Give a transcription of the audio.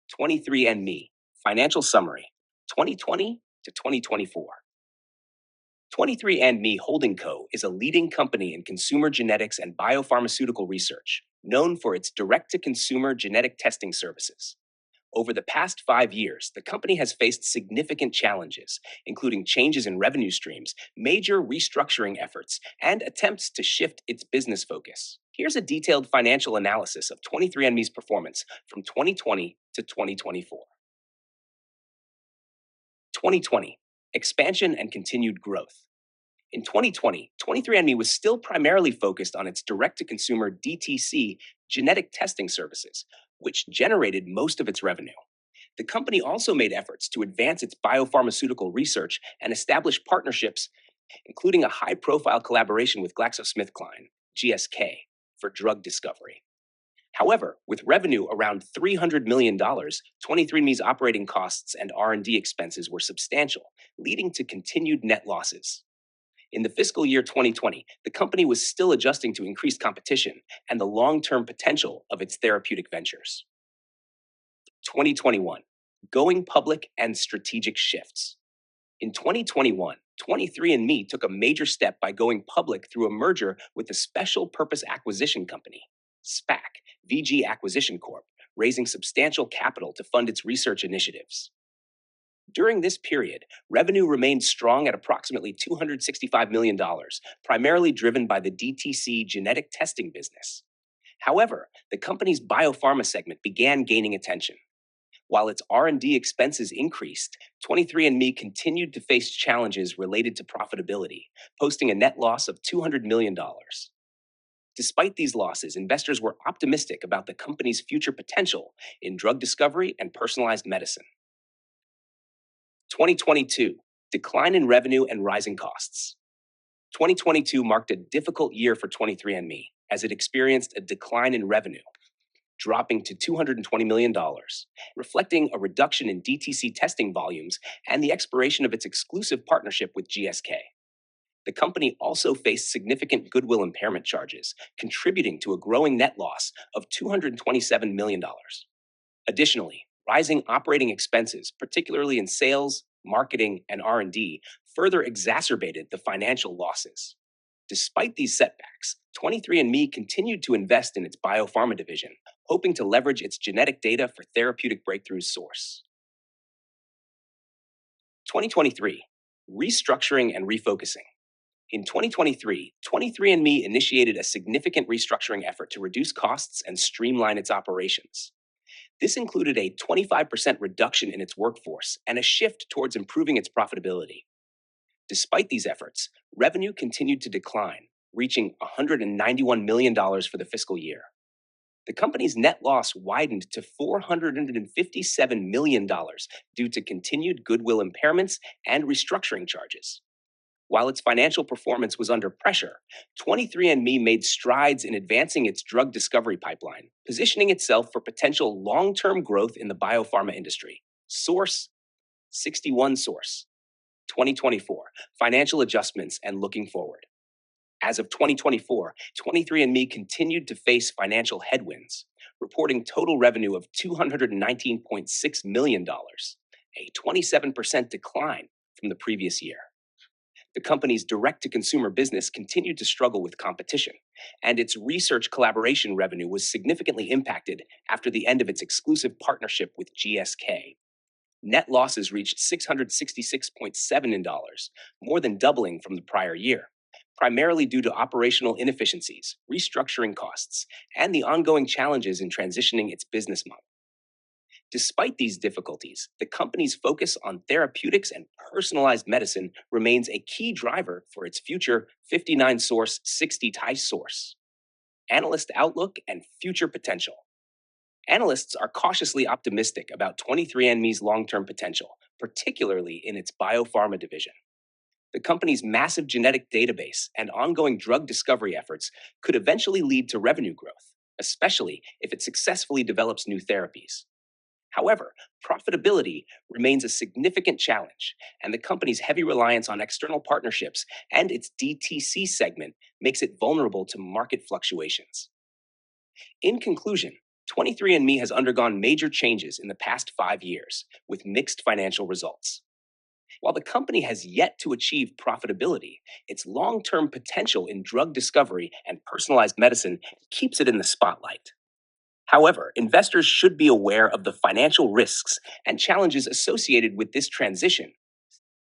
23andMe, Financial Summary, 2020 to 2024. 23andMe Holding Co. is a leading company in consumer genetics and biopharmaceutical research, known for its direct-to-consumer genetic testing services. Over the past 5 years, the company has faced significant challenges, including changes in revenue streams, major restructuring efforts, and attempts to shift its business focus. Here's a detailed financial analysis of 23andMe's performance from 2020 to 2024. 2020, expansion and continued growth. In 2020, 23andMe was still primarily focused on its direct-to-consumer DTC genetic testing services, which generated most of its revenue. The company also made efforts to advance its biopharmaceutical research and establish partnerships, including a high-profile collaboration with GlaxoSmithKline, GSK, for drug discovery. However, with revenue around $300 million, 23andMe's operating costs and R&D expenses were substantial, leading to continued net losses. In the fiscal year 2020, the company was still adjusting to increased competition and the long-term potential of its therapeutic ventures. 2021, going public and strategic shifts. In 2021, 23andMe took a major step by going public through a merger with a special purpose acquisition company, SPAC, VG Acquisition Corp., raising substantial capital to fund its research initiatives. During this period, revenue remained strong at approximately $265 million, primarily driven by the DTC genetic testing business. However, the company's biopharma segment began gaining attention. While its R&D expenses increased, 23andMe continued to face challenges related to profitability, posting a net loss of $200 million. Despite these losses, investors were optimistic about the company's future potential in drug discovery and personalized medicine. 2022, decline in revenue and rising costs. 2022 marked a difficult year for 23andMe as it experienced a decline in revenue, dropping to $220 million, reflecting a reduction in DTC testing volumes and the expiration of its exclusive partnership with GSK. The company also faced significant goodwill impairment charges, contributing to a growing net loss of $227 million. Additionally, rising operating expenses, particularly in sales, marketing, and R&D, further exacerbated the financial losses. Despite these setbacks, 23andMe continued to invest in its biopharma division, hoping to leverage its genetic data for therapeutic breakthrough source. 2023, restructuring and refocusing. In 2023, 23andMe initiated a significant restructuring effort to reduce costs and streamline its operations. This included a 25% reduction in its workforce and a shift towards improving its profitability. Despite these efforts, revenue continued to decline, reaching $191 million for the fiscal year. The company's net loss widened to $457 million due to continued goodwill impairments and restructuring charges. While its financial performance was under pressure, 23andMe made strides in advancing its drug discovery pipeline, positioning itself for potential long-term growth in the biopharma industry. Source: 61 Source. 2024, financial adjustments and looking forward. As of 2024, 23andMe continued to face financial headwinds, reporting total revenue of $219.6 million, a 27% decline from the previous year. The company's direct-to-consumer business continued to struggle with competition, and its research collaboration revenue was significantly impacted after the end of its exclusive partnership with GSK. Net losses reached $666.7 million, more than doubling from the prior year, primarily due to operational inefficiencies, restructuring costs, and the ongoing challenges in transitioning its business model. Despite these difficulties, the company's focus on therapeutics and personalized medicine remains a key driver for its future 59 Source 60 Source. Analyst outlook and future potential. Analysts are cautiously optimistic about 23andMe's long-term potential, particularly in its biopharma division. The company's massive genetic database and ongoing drug discovery efforts could eventually lead to revenue growth, especially if it successfully develops new therapies. However, profitability remains a significant challenge, and the company's heavy reliance on external partnerships and its DTC segment makes it vulnerable to market fluctuations. In conclusion, 23andMe has undergone major changes in the past 5 years with mixed financial results. While the company has yet to achieve profitability, its long term potential in drug discovery and personalized medicine keeps it in the spotlight. However, investors should be aware of the financial risks and challenges associated with this transition